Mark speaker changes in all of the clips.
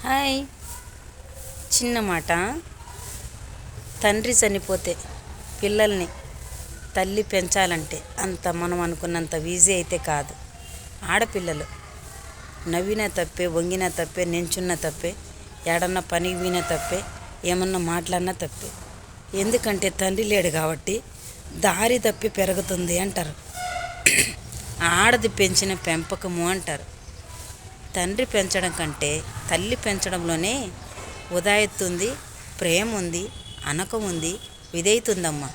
Speaker 1: Hi. చిన్న మాట. తండ్రి చనిపోతే పిల్లల్ని తల్లి పెంచాలంటే అంత మనం అనుకున్నంత ఈజీ అయితే కాదు. ఆడపిల్లలు నవ్వినా తప్పే, వంగినా తప్పే, నించున్నా తప్పే, ఏడన్నా పనికి పోయినా తప్పే, ఏమన్నా మాట్లాడినా తప్పే. ఎందుకంటే తండ్రి లేడు కాబట్టి దారి తప్పి పెరుగుతుంది అంటారు. ఆడది పెంచిన పెంపకము అంటారు. తండ్రి పెంచడం కంటే తల్లి పెంచడంలోనే ఉదాయత్తు ఉంది, ప్రేమ ఉంది, అనకం ఉంది, విధేయత ఉందమ్మా.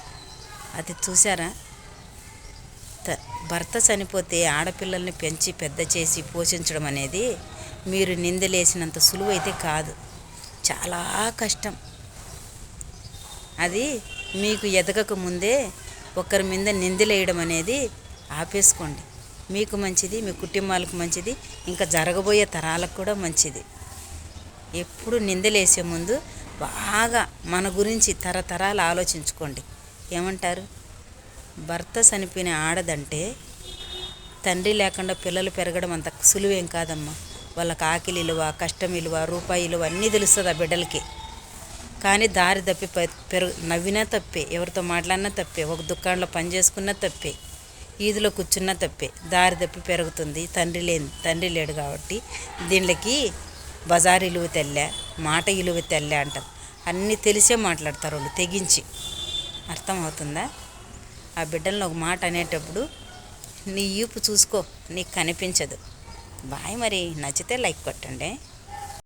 Speaker 1: అది చూసారా? భర్త చనిపోతే ఆడపిల్లల్ని పెంచి పెద్ద చేసి పోషించడం అనేది మీరు నిందలేసినంత సులువైతే కాదు. చాలా కష్టం. అది మీకు ఎదగక ముందే ఒకరి మీద నిందలేయడం అనేది ఆపేసుకోండి. మీకు మంచిది, మీ కుటుంబాలకు మంచిది, ఇంకా జరగబోయే తరాలకు కూడా మంచిది. ఎప్పుడు నిందలేసే ముందు బాగా మన గురించి తరతరాలు ఆలోచించుకోండి. ఏమంటారు? భర్త చనిపోయిన ఆడదంటే తండ్రి లేకుండా పిల్లలు పెరగడం అంత సులువేం కాదమ్మా. వాళ్ళకి ఆకలి విలువ, కష్టం విలువ, రూపాయి విలువ అన్నీ తెలుస్తుంది ఆ బిడ్డలకి. కానీ దారి తప్పి నవ్వినా తప్పే, ఎవరితో మాట్లాడినా తప్పే, ఒక దుకాణంలో పని చేసుకున్నా తప్పే, ఈదిలో కూర్చున్నా తప్పే. దారి తప్పి పెరుగుతుంది. తండ్రి లేడు కాబట్టి దీనికి బజారు ఇలువ తెల్లే, మాట ఇలువ తెల్లే అంటారు. అన్నీ తెలిసే మాట్లాడతారు వాళ్ళు తెగించి. అర్థమవుతుందా? ఆ బిడ్డలను ఒక మాట అనేటప్పుడు నీ ఈపు చూసుకో, నీకు కనిపించదు. బాయ్. మరి నచ్చితే లైక్ కొట్టండి.